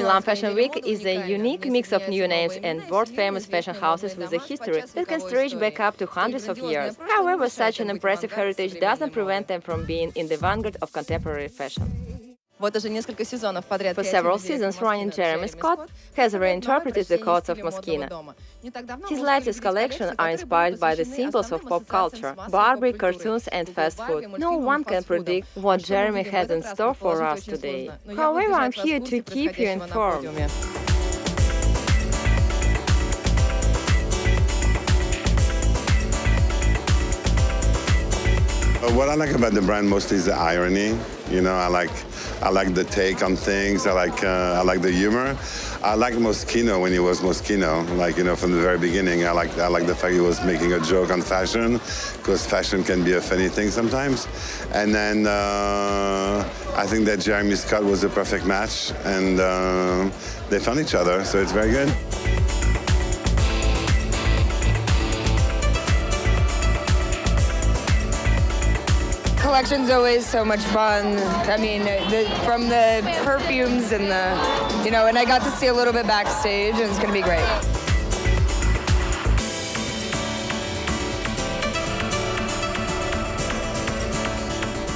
Milan Fashion Week is a unique mix of new names and world-famous fashion houses with a history that can stretch back up to hundreds of years. However, such an impressive heritage doesn't prevent them from being in the vanguard of contemporary fashion. For several seasons running, Jeremy Scott has reinterpreted the coats of Moschino. His latest collections are inspired by the symbols of pop culture, Barbie, cartoons and fast food. No one can predict what Jeremy has in store for us today. However, I'm here to keep you informed. What I like about the brand mostly is the irony. You know, I like the take on things. I like the humor. I like Moschino when he was Moschino. Like, you know, from the very beginning, I like the fact he was making a joke on fashion, because fashion can be a funny thing sometimes. And then I think that Jeremy Scott was a perfect match, and they found each other, so it's very good. Collection's always so much fun. I mean, from the perfumes and and I got to see a little bit backstage, and it's going to be great.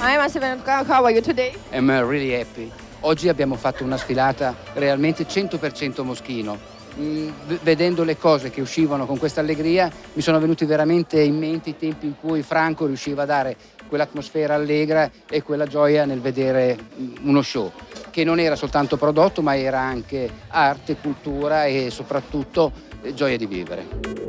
Hi, Massimo. How are you today? I'm really happy. Oggi abbiamo fatto una sfilata realmente 100% Moschino. Vedendo le cose che uscivano con questa allegria, mi sono venuti veramente in mente i tempi in cui Franco riusciva a dare quell'atmosfera allegra e quella gioia nel vedere uno show, che non era soltanto prodotto, ma era anche arte, cultura e soprattutto gioia di vivere.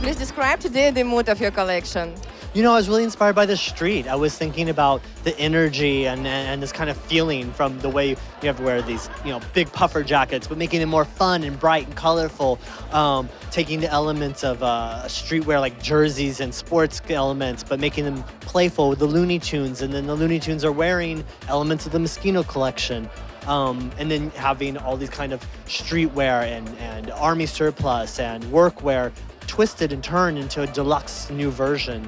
Please describe today the mood of your collection. You know, I was really inspired by the street. I was thinking about the energy and this kind of feeling from the way you have to wear these, big puffer jackets, but making them more fun and bright and colorful. Taking the elements of streetwear like jerseys and sports elements, but making them playful with the Looney Tunes. And then the Looney Tunes are wearing elements of the Moschino collection. And then having all these kind of streetwear and army surplus and workwear twisted and turned into a deluxe new version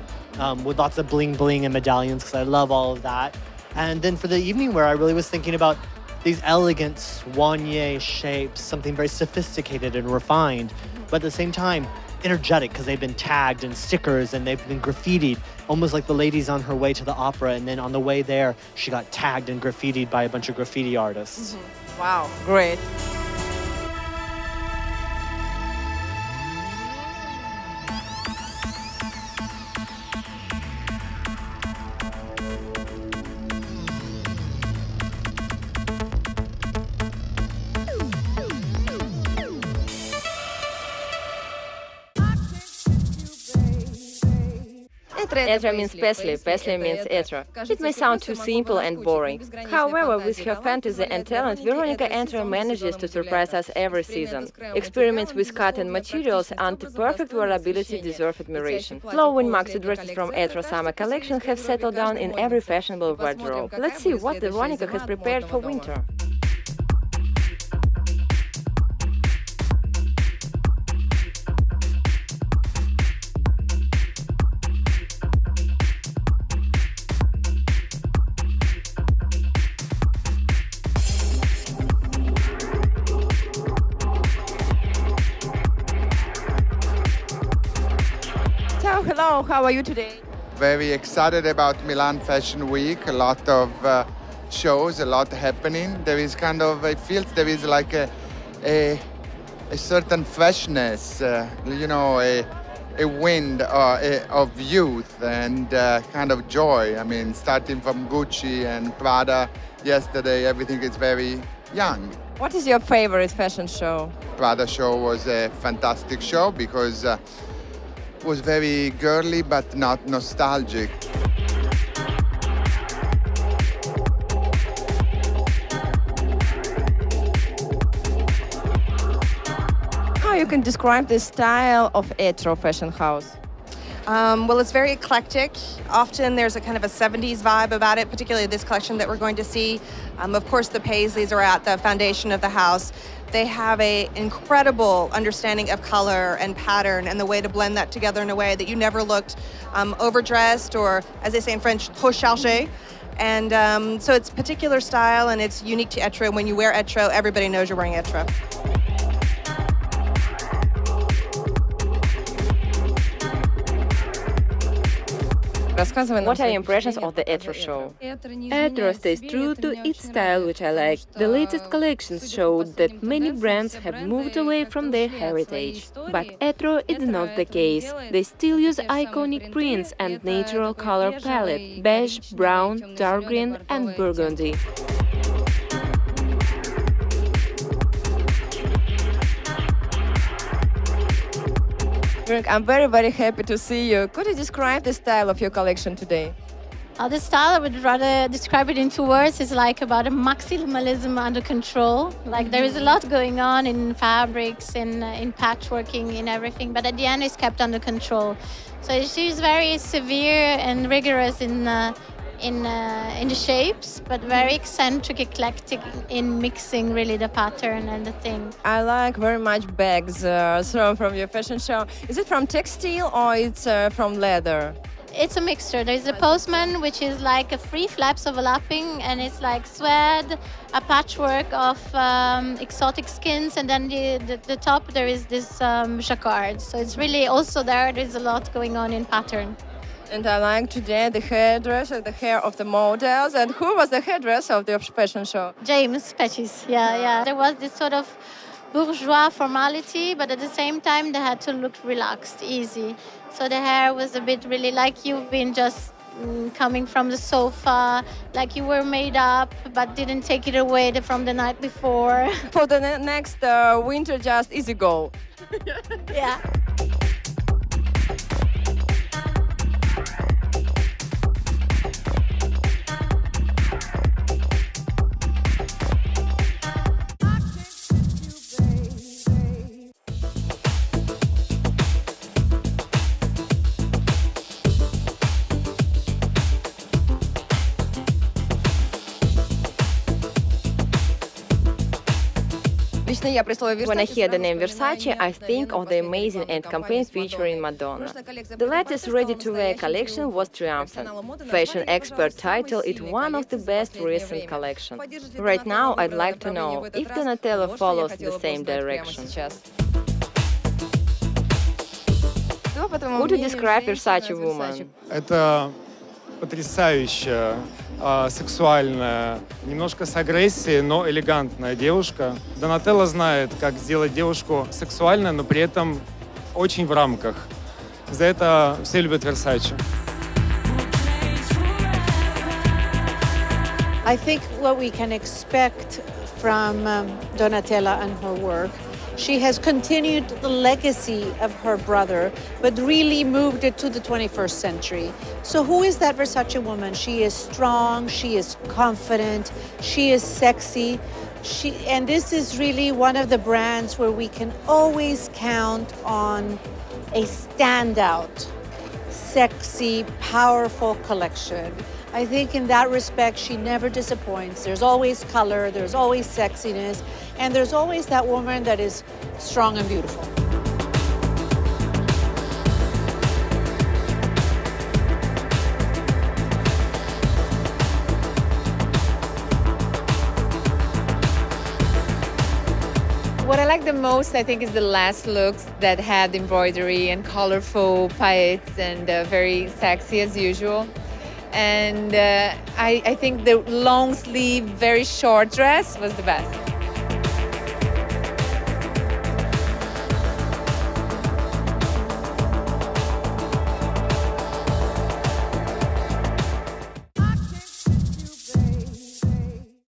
with lots of bling bling and medallions, because I love all of that. And then for the evening wear, I really was thinking about these elegant soigné shapes, something very sophisticated and refined, but at the same time energetic, because they've been tagged in stickers and they've been graffitied, almost like the lady's on her way to the opera, and then on the way there she got tagged and graffitied by a bunch of graffiti artists. Mm-hmm. Wow, great. Etra means Paisley, Paisley means Etra. It may sound too simple and boring. However, with her fantasy and talent, Veronica Etra manages to surprise us every season. Experiments with cotton materials and perfect wearability deserve admiration. Flowing maxi dresses from Etra summer collection have settled down in every fashionable wardrobe. Let's see what Veronica has prepared for winter. Hello, how are you today? Very excited about Milan Fashion Week. A lot of shows, a lot happening. There is kind of, it feels there is like a certain freshness, a wind of youth and kind of joy. I mean, starting from Gucci and Prada yesterday, everything is very young. What is your favorite fashion show? Prada show was a fantastic show because was very girly but not nostalgic. can describe the style of Etro fashion house? Well, it's very eclectic. Often there's a kind of a 70s vibe about it, particularly this collection that we're going to see. Of course, the Paisleys are at the foundation of the house. They have an incredible understanding of color and pattern and the way to blend that together in a way that you never looked overdressed or, as they say in French, trop chargé. And so it's particular style and it's unique to Etro. When you wear Etro, everybody knows you're wearing Etro. What are your impressions of the Etro show? Etro stays true to its style, which I like. The latest collections showed that many brands have moved away from their heritage. But Etro is not the case. They still use iconic prints and natural color palette: beige, brown, dark green and burgundy. I'm very, very happy to see you. Could you describe the style of your collection today? The style, I would rather describe it in 2 words. It's like about a maximalism under control. Like there is a lot going on in fabrics, in patchworking, in everything, but at the end it's kept under control. So she's very severe and rigorous in the shapes, but very eccentric, eclectic in mixing really the pattern and the thing. I like very much bags from your fashion show. Is it from textile or it's from leather? It's a mixture. There's a postman, which is like a free flaps overlapping, and it's like suede, a patchwork of exotic skins, and then the top there is this jacquard. So it's really also there's a lot going on in pattern. And I like today the hairdresser, the hair of the models. And who was the hairdresser of the fashion show? James Pettis, yeah. There was this sort of bourgeois formality, but at the same time they had to look relaxed, easy. So the hair was a bit really like you've been just coming from the sofa, like you were made up, but didn't take it away from the night before. For the next winter, just easy go. Yeah. When I hear the name Versace, I think of the amazing ad campaign featuring Madonna. The latest ready-to-wear collection was triumphant. Fashion expert titled it one of the best recent collections. Right now, I'd like to know if Donatella follows the same direction. Could you describe Versace woman? Это потрясающая, сексуальная, немножко с агрессией, но элегантная девушка. Донателла знает, как сделать девушку сексуальной, но при этом очень в рамках. За это все любят Versace. I think what we can expect from Donatella and her work, she has continued the legacy of her brother, but really moved it to the 21st century. So who is that Versace woman? She is strong, she is confident, she is sexy. And this is really one of the brands where we can always count on a standout, sexy, powerful collection. I think in that respect, she never disappoints. There's always color, there's always sexiness, and there's always that woman that is strong and beautiful. What I like the most, I think, is the last looks that had embroidery and colorful paillettes and very sexy as usual. And I think the long sleeve, very short dress was the best.